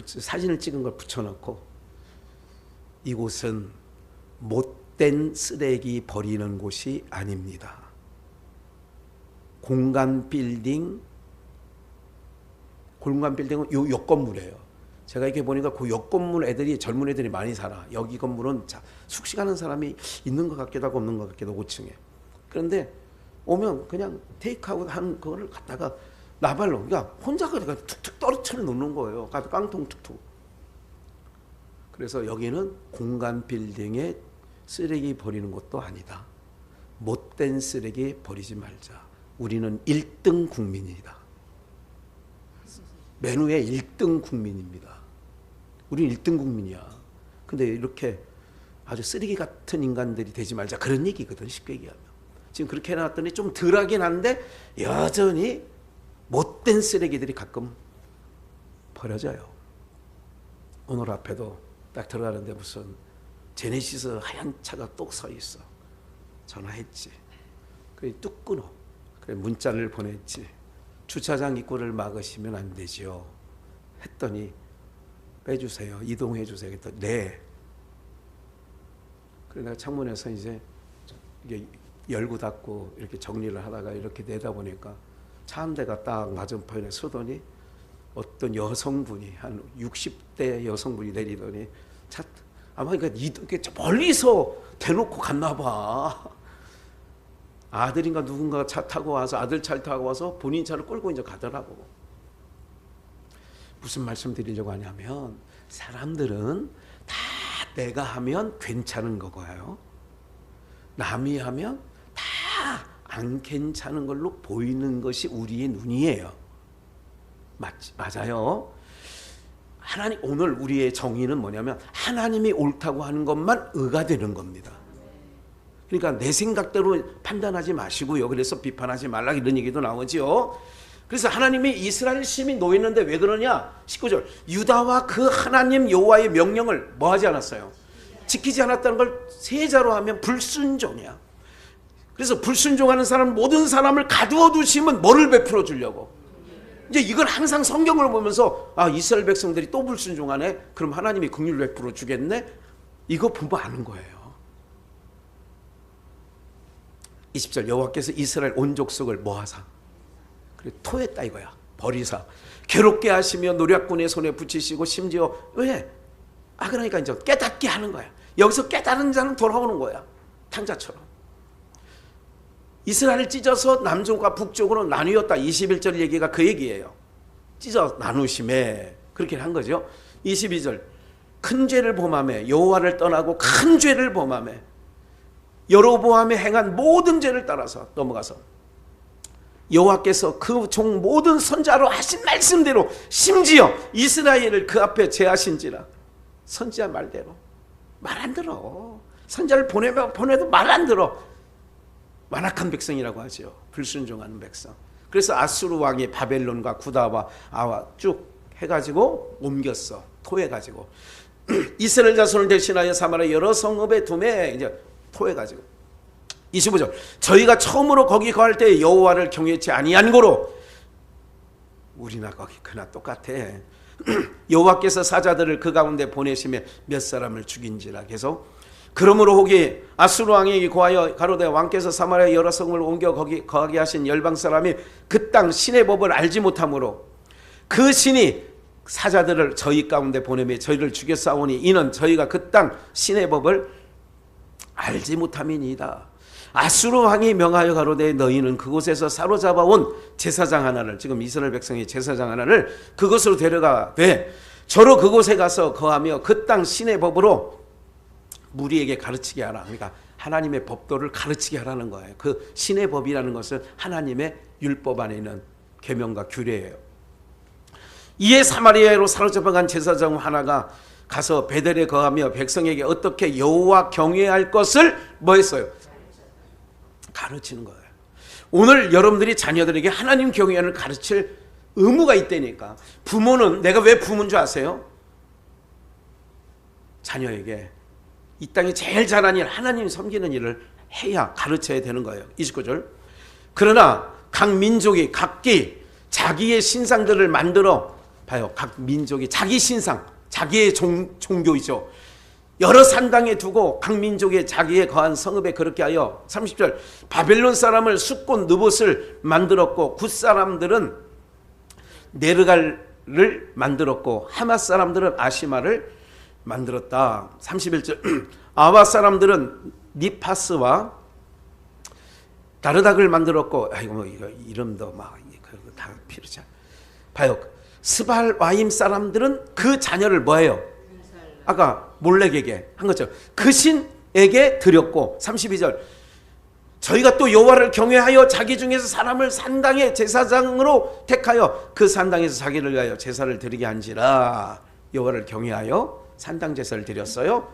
사진을 찍은 걸 붙여놓고, 이곳은 못된 쓰레기 버리는 곳이 아닙니다. 공간 빌딩은 요 옆 건물이에요. 제가 이렇게 보니까 그 옆 건물 애들이, 젊은 애들이 많이 살아. 여기 건물은 숙식하는 사람이 있는 것 같기도 하고 없는 것 같기도 하고 5층에. 그런데 오면 그냥 테이크아웃 한 거를 갖다가 나발로, 그러니까 혼자 그냥 툭툭 떨어뜨려 놓는 거예요. 깡통 툭툭. 그래서 여기는 공간 빌딩에 쓰레기 버리는 것도 아니다. 못된 쓰레기 버리지 말자. 우리는 1등 국민이다. 맨 위에 1등 국민입니다. 우리는 1등 국민이야. 근데 이렇게 아주 쓰레기 같은 인간들이 되지 말자, 그런 얘기거든, 쉽게 얘기하면. 지금 그렇게 해놨더니 좀 덜하긴 한데 여전히 못된 쓰레기들이 가끔 버려져요. 오늘 앞에도 딱 들어가는데 무슨 제네시스 하얀 차가 똑 서 있어. 전화했지. 그래 뚝 끊어. 그래 문자를 보냈지. 주차장 입구를 막으시면 안 되죠. 했더니 빼주세요. 이동해 주세요. 했더니 네. 그래 내가 창문에서 이제 이게 열고 닫고 이렇게 정리를 하다가 이렇게 내다 보니까 차 한 대가 딱 맞은편에 서더니 어떤 여성분이, 한 60대 여성분이 내리더니 아마 그러니까 이렇게 멀리서 대놓고 갔나 봐. 아들인가 누군가 차 타고 와서 아들 차를 타고 와서 본인 차를 끌고 이제 가더라고. 무슨 말씀 드리려고 하냐면 사람들은 다 내가 하면 괜찮은 거고요. 남이 하면 다 안 괜찮은 걸로 보이는 것이 우리의 눈이에요. 맞아요. 하나님, 오늘 우리의 정의는 뭐냐면 하나님이 옳다고 하는 것만 의가 되는 겁니다. 그러니까 내 생각대로 판단하지 마시고요. 그래서 비판하지 말라 이런 얘기도 나오죠. 그래서 하나님이 이스라엘 심이 놓였는데 왜 그러냐? 19절 유다와 그 하나님 여호와의 명령을 뭐 하지 않았어요? 지키지 않았다는 걸 세자로 하면 불순종이야. 그래서 불순종하는 사람 모든 사람을 가두어 두시면 뭐를 베풀어 주려고? 이제 이걸 항상 성경을 보면서 아 이스라엘 백성들이 또 불순종하네? 그럼 하나님이 긍휼 베풀어 주겠네? 이거 보면 아는 거예요. 20절 여호와께서 이스라엘 온 족속을 뭐하사? 그래 토했다 이거야. 버리사 괴롭게 하시며 노략군의 손에 붙이시고 심지어 왜? 아 그러니까 이제 깨닫게 하는 거야. 여기서 깨달은 자는 돌아오는 거야. 탕자처럼. 이스라엘을 찢어서 남쪽과 북쪽으로 나뉘었다. 21절 얘기가 그 얘기예요. 찢어 나누심에 그렇게 한 거죠. 22절 큰 죄를 범하며 여호와를 떠나고 큰 죄를 범하며 여로보암이 행한 모든 죄를 따라서 넘어가서 여호와께서 그 종 모든 선자로 하신 말씀대로 심지어 이스라엘을 그 앞에 제하신지라. 선지자 말대로 말 안 들어. 선자를 보내도 말 안 들어. 완악한 백성이라고 하죠. 불순종하는 백성. 그래서 아수르 왕이 바벨론과 구다와 아와 쭉 해가지고 옮겼어. 토해가지고 이스라엘 자손을 대신하여 사마리아 여러 성읍에 두매 이제 토해가지고 25절 저희가 처음으로 거기 거할 때 여호와를 경외치 아니한 고로 우리나 거기 그나 똑같아. 여호와께서 사자들을 그 가운데 보내시며 몇 사람을 죽인지라. 계속 그러므로 혹이 아수르 왕에게 고하여 가로되 왕께서 사마리아 여러 성을 옮겨 거기 거하게 하신 열방 사람이 그 땅 신의 법을 알지 못하므로 그 신이 사자들을 저희 가운데 보내며 저희를 죽여 싸우니 이는 저희가 그 땅 신의 법을 알지 못함이니이다. 아수르 왕이 명하여 가로되 너희는 그곳에서 사로잡아 온 제사장 하나를 지금 이스라엘 백성의 제사장 하나를 그곳으로 데려가되 저로 그곳에 가서 거하며 그 땅 신의 법으로 무리에게 가르치게 하라. 그러니까 하나님의 법도를 가르치게 하라는 거예요. 그 신의 법이라는 것은 하나님의 율법 안에 있는 계명과 규례예요. 이에 사마리아로 사로잡아간 제사장 하나가 가서 베델에 거하며 백성에게 어떻게 여호와 경외할 것을 뭐 했어요? 가르치는 거예요. 오늘 여러분들이 자녀들에게 하나님 경외를 가르칠 의무가 있다니까. 부모는 내가 왜 부모인 줄 아세요? 자녀에게 이 땅에 제일 잘하는 일, 하나님 섬기는 일을 해야 가르쳐야 되는 거예요. 29절 그러나 각 민족이 각기 자기의 신상들을 만들어 봐요. 각 민족이 자기 신상, 자기의 종교이죠. 여러 산당에 두고 각 민족의 자기의 거한 성읍에 그렇게 하여 30절 바벨론 사람을 숫곳 느봇을 만들었고 굿 사람들은 네르갈을 만들었고 하맛 사람들은 아시마를 만들었다. 31절 아와 사람들은 니파스와 다르닥을 만들었고 아이고 뭐 이거 이름도 막 다 필요치 않아. 봐요. 스발와임 사람들은 그 자녀를 뭐예요? 아까 몰렉에게 한 것처럼 그 신에게 드렸고 32절 저희가 또 여호와를 경외하여 자기 중에서 사람을 산당의 제사장으로 택하여 그 산당에서 자기를 위하여 제사를 드리게 한지라. 여호와를 경외하여 산당 제사를 드렸어요.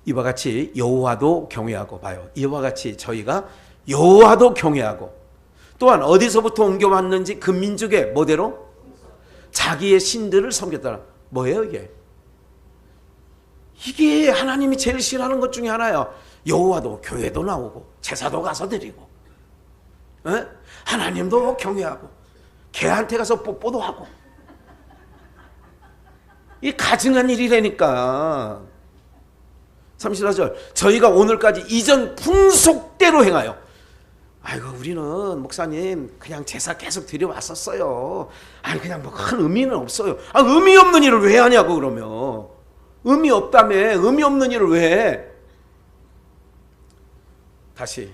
이와 같이 여호와도 경외하고 봐요. 이와 같이 저희가 여호와도 경외하고 또한 어디서부터 옮겨왔는지 그 민족의 뭐대로 자기의 신들을 섬겼더라. 뭐예요 이게? 이게 하나님이 제일 싫어하는 것 중에 하나야. 여호와도 교회도 나오고 제사도 가서 드리고 에? 하나님도 경외하고 개한테 가서 뽀뽀도 하고 이 가증한 일이라니까. 34절 저희가 오늘까지 이전 풍속대로 행하여 아이고 우리는 목사님 그냥 제사 계속 드려왔었어요. 아니 그냥 뭐 큰 의미는 없어요. 아 의미 없는 일을 왜 하냐고. 그러면 의미 없다며. 의미 없는 일을 왜 해? 다시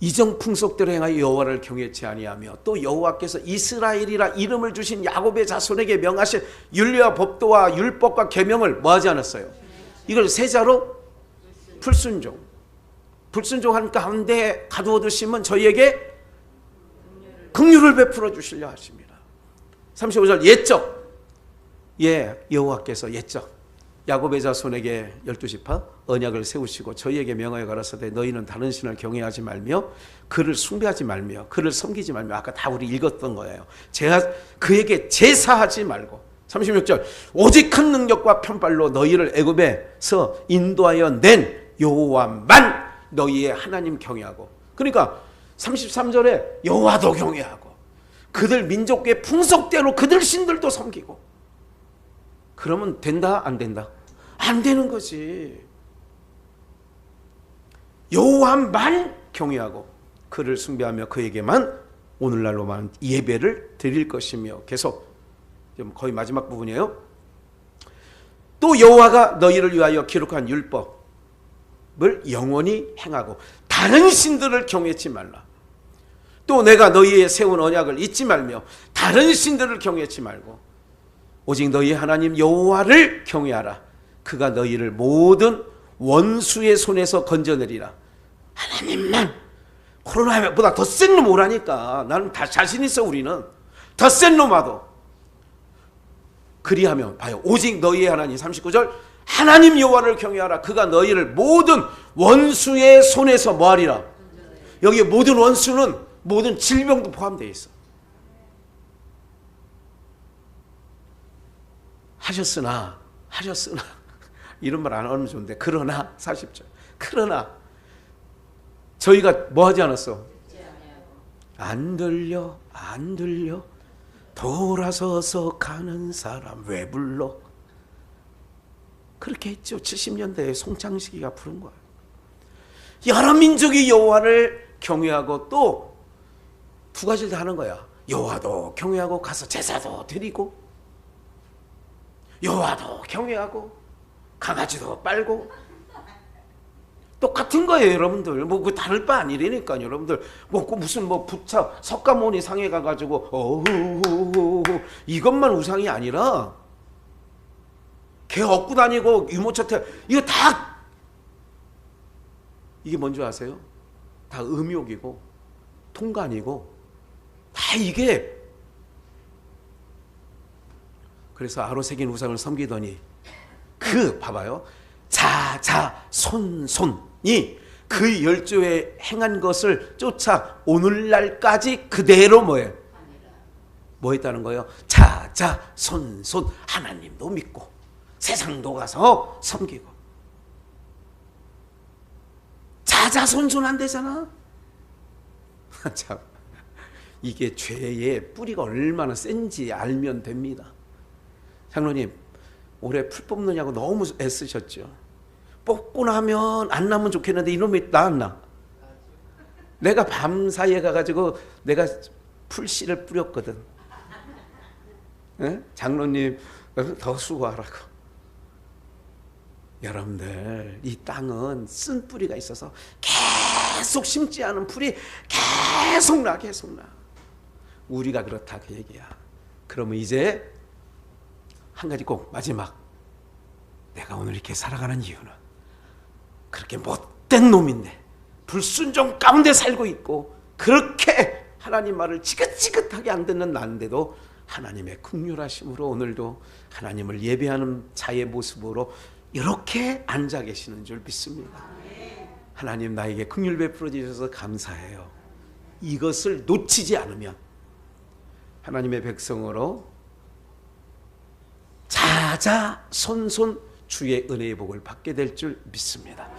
이정 풍속대로 행하여 여호와를 경외치 아니하며 또 여호와께서 이스라엘이라 이름을 주신 야곱의 자손에게 명하신 율례와 법도와 율법과 계명을 뭐하지 않았어요? 이걸 세자로 불순종한 가운데 가두어 두시면 저희에게 긍휼을 베풀어 주시려 하십니다. 35절 옛적 여호와께서 옛적 야곱의 자손에게 12지파 언약을 세우시고 저희에게 명하여 가라사대 너희는 다른 신을 경외하지 말며 그를 숭배하지 말며 그를 섬기지 말며 아까 다 우리 읽었던 거예요. 그에게 제사하지 말고 36절 오직 큰 능력과 편발로 너희를 애굽에서 인도하여 낸 여호와만 너희의 하나님 경외하고 그러니까 33절에 여호와도 경외하고 그들 민족의 풍속대로 그들 신들도 섬기고 그러면 된다 안 된다? 안 되는 거지. 여호와만 경외하고 그를 숭배하며 그에게만 오늘날로만 예배를 드릴 것이며 계속 거의 마지막 부분이에요. 또 여호와가 너희를 위하여 기록한 율법을 영원히 행하고 다른 신들을 경외치 말라. 또 내가 너희의 세운 언약을 잊지 말며 다른 신들을 경외치 말고 오직 너희 하나님 여호와를 경외하라. 그가 너희를 모든 원수의 손에서 건져내리라. 하나님만. 코로나보다 더 센 놈 오라니까. 나는 다 자신 있어. 우리는 더 센 놈 와도 그리하면 봐요. 오직 너희의 하나님 39절 하나님 여호와를 경외하라. 그가 너희를 모든 원수의 손에서 뭐하리라. 여기 모든 원수는 모든 질병도 포함되어 있어. 하셨으나 이런 말 안 하면 좋은데 그러나 40절 그러나 저희가 뭐 하지 않았어? 안 들려 돌아서서 가는 사람 왜 불러? 그렇게 했죠. 70년대에 송창식이가 부른 거예요. 여러 민족이 여호와를 경외하고 또 두 가지를 다 하는 거야. 여호와도 경외하고 가서 제사도 드리고 여호와도 경외하고 강아지도 빨고 똑같은 거예요, 여러분들. 뭐 그 다를 바 아니라니까요, 여러분들. 뭐 무슨 부처 석가모니 상에 가가지고 어후 이것만 우상이 아니라 개 얻고 다니고 유모차 태 이거 다 이게 뭔지 아세요? 다 음욕이고 통간이고 다 이게. 그래서 아로새긴 우상을 섬기더니 봐봐요. 자자손손이 그 열조에 행한 것을 쫓아 오늘날까지 그대로 뭐 했다는 거예요? 자자손손 하나님도 믿고 세상도 가서 섬기고. 자자손손 안 되잖아. 참 이게 죄의 뿌리가 얼마나 센지 알면 됩니다. 장로님 올해 풀 뽑느냐고 너무 애쓰셨죠. 뽑고 나면 안 나면 좋겠는데 이놈이 나왔나? 내가 밤사이에 가가지고 내가 풀씨를 뿌렸거든. 네? 장로님 더 수고하라고. 여러분들 이 땅은 쓴 뿌리가 있어서 계속 심지 않은 풀이 계속 나. 우리가 그렇다 그 얘기야. 그러면 이제 한 가지 꼭 마지막. 내가 오늘 이렇게 살아가는 이유는 그렇게 못된 놈인데 불순종 가운데 살고 있고 그렇게 하나님 말을 지긋지긋하게 안 듣는 나인데도 하나님의 긍휼하심으로 오늘도 하나님을 예배하는 자의 모습으로 이렇게 앉아 계시는 줄 믿습니다. 하나님 나에게 긍휼 베풀어 주셔서 감사해요. 이것을 놓치지 않으면 하나님의 백성으로 자자손손 주의 은혜의 복을 받게 될 줄 믿습니다.